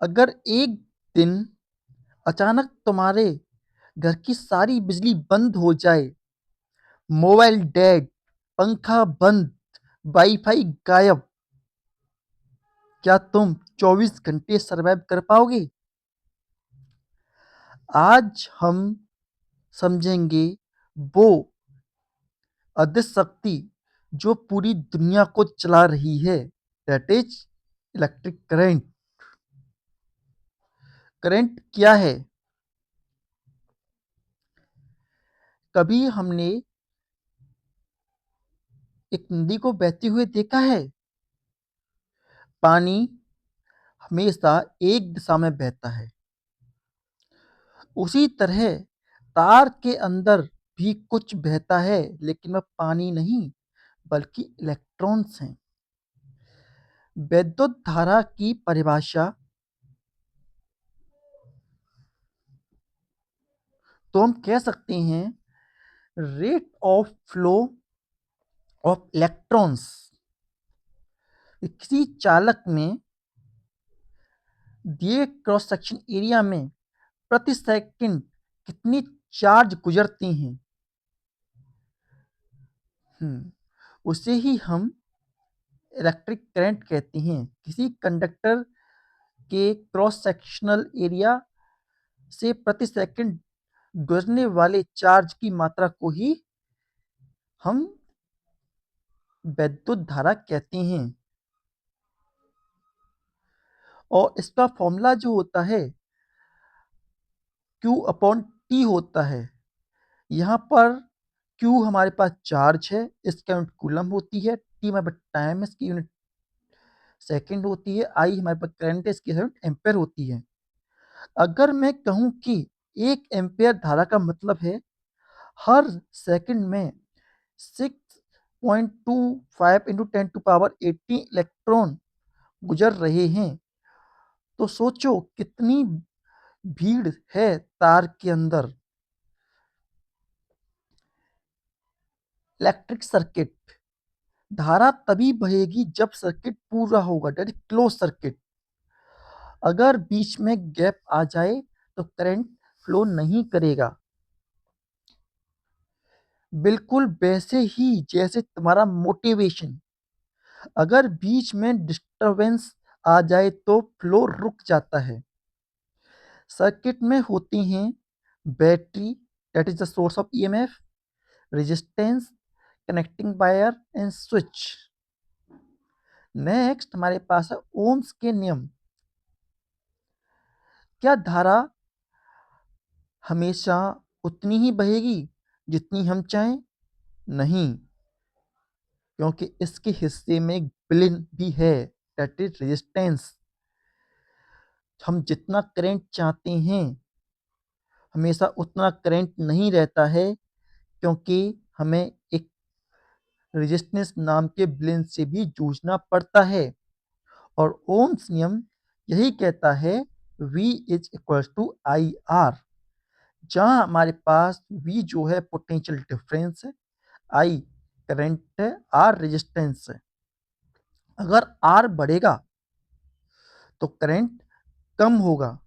अगर एक दिन अचानक तुम्हारे घर की सारी बिजली बंद हो जाए, मोबाइल डेड, पंखा बंद, वाईफाई गायब, क्या तुम 24 घंटे सरवाइव कर पाओगे? आज हम समझेंगे वो अदृश्य शक्ति जो पूरी दुनिया को चला रही है, that is electric current. Current क्या है? कभी हमने एक नदी को बहते हुए देखा है? पानी हमेशा एक दिशा में बहता है। उसी तरह तार के अंदर भी कुछ बहता है, लेकिन वह पानी नहीं बल्कि इलेक्ट्रॉन्स हैं। विद्युत धारा की परिभाषा तो हम कह सकते हैं rate of flow of electrons. किसी चालक में दिए क्रॉस सेक्शन एरिया में प्रति सेकंड कितनी चार्ज गुजरती हैं, उसे ही हम इलेक्ट्रिक करंट कहते हैं। किसी कंडक्टर के क्रॉस सेक्शनल एरिया से प्रति सेकंड गुजरने वाले चार्ज की मात्रा को ही हम विद्युत धारा कहते हैं। और इसका फॉर्मूला जो होता है Q अपॉन टी होता है। यहाँ पर Q हमारे पास चार्ज है, इसकी यूनिट कूलम होती है, टी हमारे पास टाइम है, इसकी यूनिट सेकंड होती है, आई हमारे पास करंट है, इसकी यूनिट एम्पेयर होती है। अगर मैं कहूं कि 1 एम्पेयर धारा का मतलब है हर सेकंड में 6.25 इंटू 10 टू पावर 18 इलेक्ट्रॉन गुजर रहे हैं, तो सोचो कितनी भीड़ है तार के अंदर। इलेक्ट्रिक सर्किट, धारा तभी बहेगी जब सर्किट पूरा होगा, दैट इज क्लोज सर्किट। अगर बीच में गैप आ जाए तो करंट फ्लो नहीं करेगा। बिल्कुल वैसे ही जैसे तुम्हारा मोटिवेशन, अगर बीच में डिस्टरबेंस आ जाए तो फ्लो रुक जाता है। सर्किट में होती हैं battery, that is the source of EMF, resistance, connecting wire and switch. Next हमारे पास है ओम्स के नियम। क्या धारा हमेशा उतनी ही बहेगी जितनी हम चाहें? नहीं, क्योंकि इसके हिस्से में एक विलेन भी है, दैट इज रेजिस्टेंस। हम जितना करंट चाहते हैं हमेशा उतना करंट नहीं रहता है, क्योंकि हमें एक रेजिस्टेंस नाम के विलेन से भी जूझना पड़ता है। और ओम्स नियम यही कहता है V is equal to I R, जहां हमारे पास V जो है पोटेंशियल डिफरेंस है, I करंट है, R रेजिस्टेंस है। अगर R बढ़ेगा तो करंट कम होगा,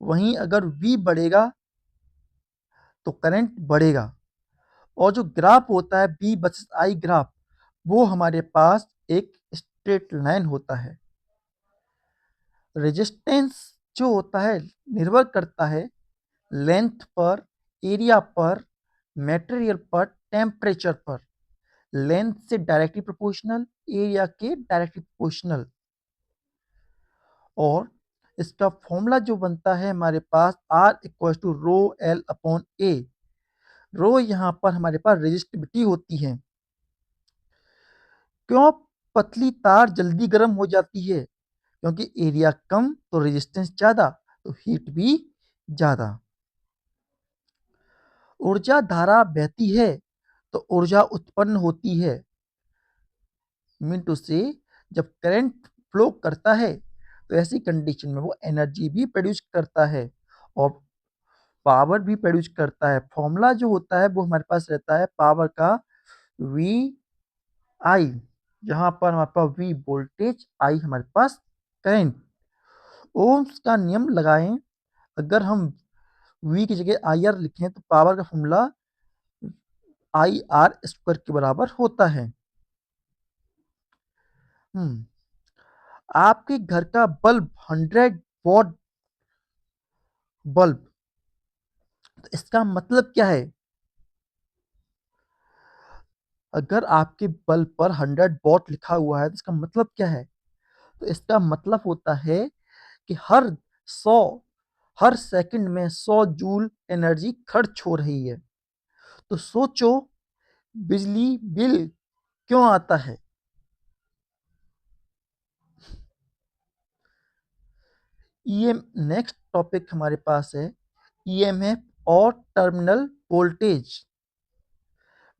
वहीं अगर V बढ़ेगा तो करंट बढ़ेगा। और जो ग्राफ होता है बी वर्सेस आई ग्राफ, वो हमारे पास एक स्ट्रेट लाइन होता है। रेजिस्टेंस जो होता है निर्भर करता है लेंथ पर, एरिया पर, मटेरियल पर, टेम्परेचर पर। लेंथ से डायरेक्टली प्रोपोर्शनल, एरिया के डायरेक्टली प्रोपोर्शनल। और इसका फॉर्मूला जो बनता है हमारे पास R equal to rho L upon A. Rho यहाँ पर हमारे पास रेजिस्टिविटी होती है। क्यों पतली तार जल्दी गर्म हो जाती है? क्योंकि एरिया कम तो रेजिस्टेंस ज्यादा, तो हीट भी ज्यादा। ऊर्जा धारा बहती है तो ऊर्जा उत्पन्न होती है। मीन टू से जब करंट फ्लो करता है तो ऐसी कंडीशन में वो एनर्जी भी प्रोड्यूस करता है और पावर भी प्रोड्यूस करता है। फॉर्मूला जो होता है वो हमारे पास रहता है पावर का वी आई, जहां पर हमारे पास वी वोल्टेज, आई हमारे पास करंट। ओम्स का नियम लगाएं। अगर हम वी की जगह आई आर लिखें तो पावर का फॉर्मूला आई आर स्क्वायर के बराबर होता है। हम्म आपके घर का बल्ब 100 वॉट बल्ब, तो इसका मतलब क्या है? अगर आपके बल्ब पर 100 वॉट लिखा हुआ है तो इसका मतलब क्या है? तो इसका मतलब होता है कि सौ हर सेकंड में 100 जूल एनर्जी खर्च हो रही है। तो सोचो, बिजली बिल क्यों आता है? ईएम नेक्स्ट टॉपिक हमारे पास है ईएमएफ और टर्मिनल वोल्टेज।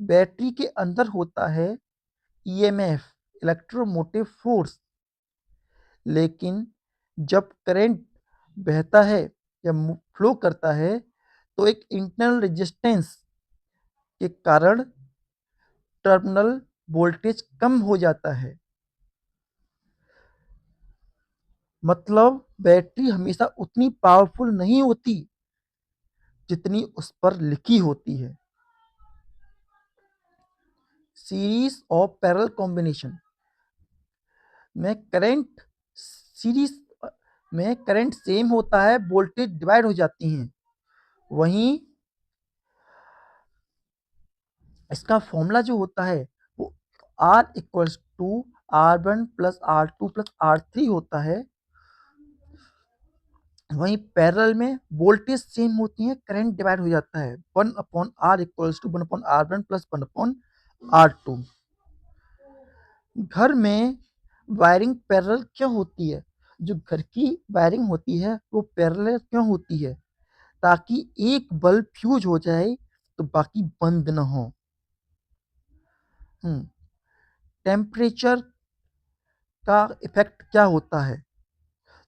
बैटरी के अंदर होता है ईएमएफ, इलेक्ट्रोमोटिव फोर्स, लेकिन जब करंट बहता है या फ्लो करता है तो एक इंटरनल रेजिस्टेंस के कारण टर्मिनल वोल्टेज कम हो जाता है। मतलब बैटरी हमेशा उतनी पावरफुल नहीं होती जितनी उस पर लिखी होती है। सीरीज और पैरेलल कॉम्बिनेशन में करंट सीरीज में करंट सेम होता है, वोल्टेज डिवाइड हो जाती हैं। वहीं इसका फॉर्मूला जो होता है वो R equals to R1 plus R2 plus R3 होता है। वहीं पैरेलल में वोल्टेज सेम होती है, करंट डिवाइड हो जाता है। 1/R equals to 1/R1 plus 1/R2। घर में वायरिंग पैरेलल क्यों होती है? जो घर की वायरिंग होती है वो पैरेलल क्यों होती है? ताकि एक बल्ब फ्यूज हो जाए तो बाकी बंद ना हो। टेम्परेचर का इफेक्ट क्या होता है?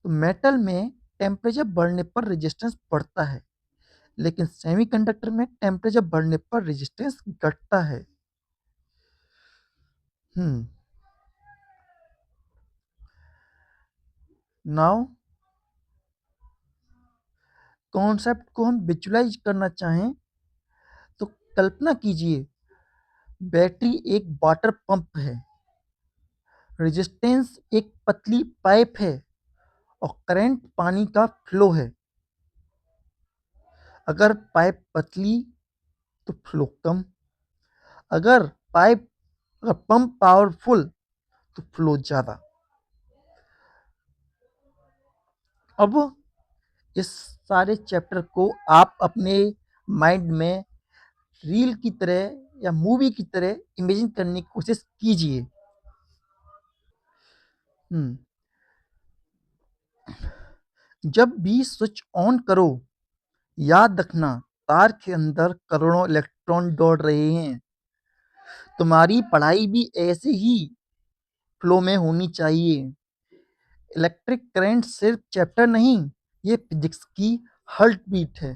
तो मेटल में टेम्परेचर बढ़ने पर रेजिस्टेंस बढ़ता है, लेकिन सेमीकंडक्टर में टेम्परेचर बढ़ने पर रेजिस्टेंस घटता है। हम्म नाउ कॉन्सेप्ट को हम विजुलाइज करना चाहें तो कल्पना कीजिए, बैटरी एक वाटर पंप है, रेजिस्टेंस एक पतली पाइप है और करंट पानी का फ्लो है। अगर पाइप पतली तो फ्लो कम, अगर पाइप अगर पंप पावरफुल तो फ्लो ज्यादा। अब इस सारे चैप्टर को आप अपने माइंड में रील की तरह या मूवी की तरह इमेजिन करने की कोशिश कीजिए। हम्म जब भी स्विच ऑन करो, याद रखना तार के अंदर करोड़ों इलेक्ट्रॉन दौड़ रहे हैं। तुम्हारी पढ़ाई भी ऐसे ही फ्लो में होनी चाहिए। इलेक्ट्रिक करंट सिर्फ चैप्टर नहीं, ये फिजिक्स की हार्ट बीट है।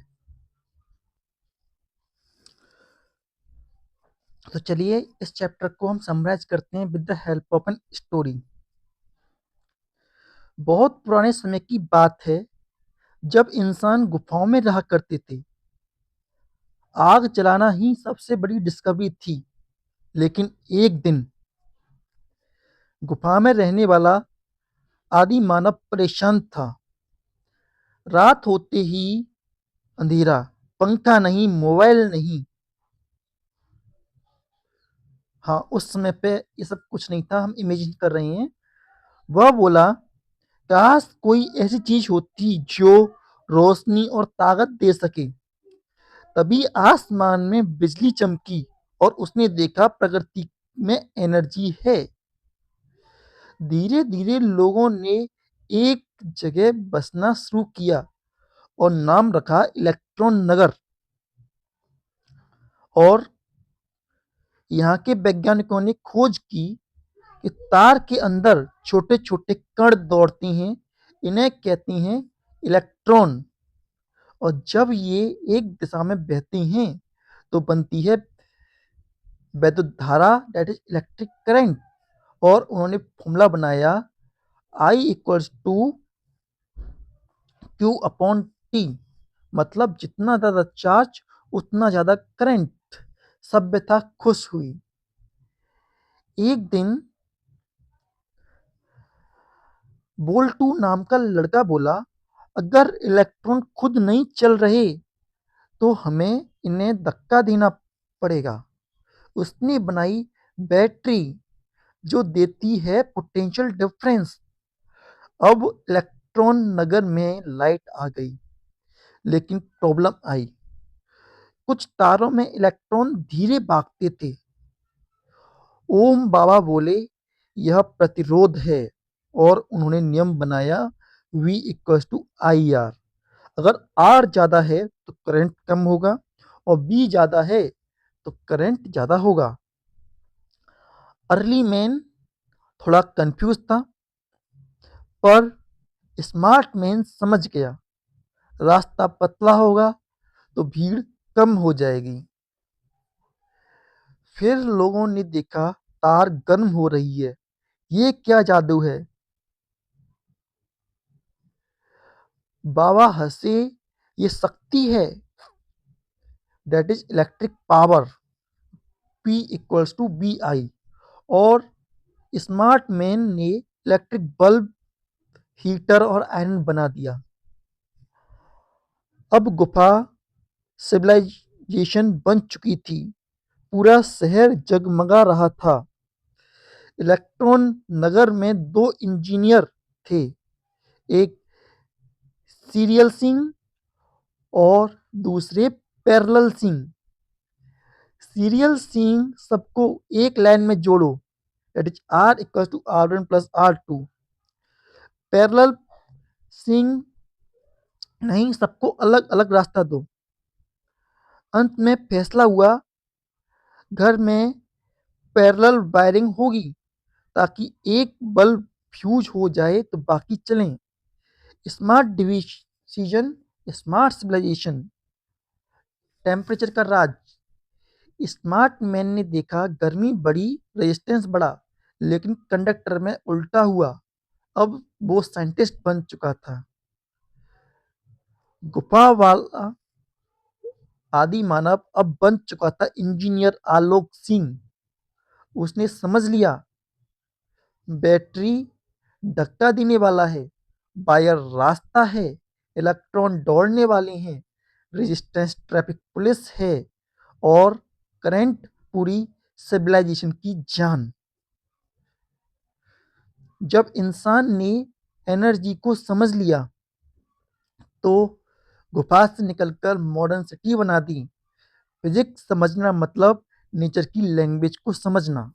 तो चलिए इस चैप्टर को हम समराइज करते हैं with the help of N story. बहुत पुराने समय की बात है, जब इंसान गुफाओं में रहा करते थे। आग जलाना ही सबसे बड़ी डिस्कवरी थी। लेकिन एक दिन गुफा में रहने वाला आदि मानव परेशान था। रात होते ही अंधेरा, पंखा नहीं, मोबाइल नहीं। हाँ, उस समय पे ये सब कुछ नहीं था, हम इमेजिन कर रहे हैं। वह बोला, काश कोई ऐसी चीज होती जो रोशनी और ताकत दे सके। तभी आसमान में बिजली चमकी और उसने देखा प्रकृति में एनर्जी है। धीरे धीरे लोगों ने एक जगह बसना शुरू किया और नाम रखा इलेक्ट्रॉन नगर। और यहाँ के वैज्ञानिकों ने खोज की कि तार के अंदर छोटे छोटे कण दौड़ते हैं, इन्हें कहती हैं इलेक्ट्रॉन। और जब ये एक दिशा में बहती हैं तो बनती है वैद्युत धारा, दैट इज इलेक्ट्रिक करंट। और उन्होंने फॉर्मूला बनाया I equals to Q upon T, मतलब जितना ज़्यादा चार्ज उतना ज़्यादा करंट। सभ्यता खुश हुई। एक दिन बोल्टू नाम का लड़का बोला, अगर इलेक्ट्रॉन खुद नहीं चल रहे तो हमें इन्हें धक्का देना पड़ेगा। उसने बनाई बैटरी जो देती है पोटेंशियल डिफरेंस। अब इलेक्ट्रॉन नगर में लाइट आ गई, लेकिन प्रॉब्लम आई। कुछ तारों में इलेक्ट्रॉन धीरे भागते थे। ओम बाबा बोले, यह प्रतिरोध है, और उन्होंने नियम बनाया V equals to I R. अगर R ज़्यादा है तो करंट कम होगा, और B ज़्यादा है तो करंट ज़्यादा होगा। अर्ली मैन थोड़ा कंफ्यूज था, पर स्मार्ट मैन समझ गया। रास्ता पतला होगा तो भीड़ कम हो जाएगी। फिर लोगों ने देखा तार गर्म हो रही है। ये क्या जादू है? बाबा हंसे, ये शक्ति है, that is electric power, P equals to B I. और स्मार्ट मैन ने इलेक्ट्रिक बल्ब, हीटर और आयरन बना दिया। अब गुफा सिविलाइजेशन बन चुकी थी। पूरा शहर जगमगा रहा था। इलेक्ट्रॉन नगर में दो इंजीनियर थे, एक सीरियल सिंह और दूसरे पैरेलल सिंह। सीरियल सिंह सबको एक लाइन में जोड़ो, that is R equal to R1 plus R2। Parallel सिंह, नहीं, सबको अलग अलग रास्ता दो। अंत में फैसला हुआ, घर में पैरेलल वायरिंग होगी, ताकि एक बल्ब फ्यूज हो जाए तो बाकी चलें। Smart decision, smart civilisation. Temperature का राज। स्मार्ट मैन ने देखा गर्मी बढ़ी, रेजिस्टेंस बढ़ा, लेकिन कंडक्टर में उल्टा हुआ। अब वो साइंटिस्ट बन चुका था। गुफा वाला आदि मानव अब बन चुका था इंजीनियर आलोक सिंह। उसने समझ लिया, बैटरी धक्का देने वाला है, वायर रास्ता है, इलेक्ट्रॉन दौड़ने वाले हैं, रेजिस्टेंस ट्रैफिक पुलिस है, और करंट पूरी सिविलाइजेशन की जान। जब इंसान ने एनर्जी को समझ लिया तो गुफा से निकलकर मॉडर्न सिटी बना दी। फिजिक्स समझना मतलब नेचर की लैंग्वेज को समझना।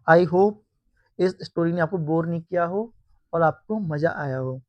आई होप इस स्टोरी ने आपको बोर नहीं किया हो और आपको मज़ा आया हो।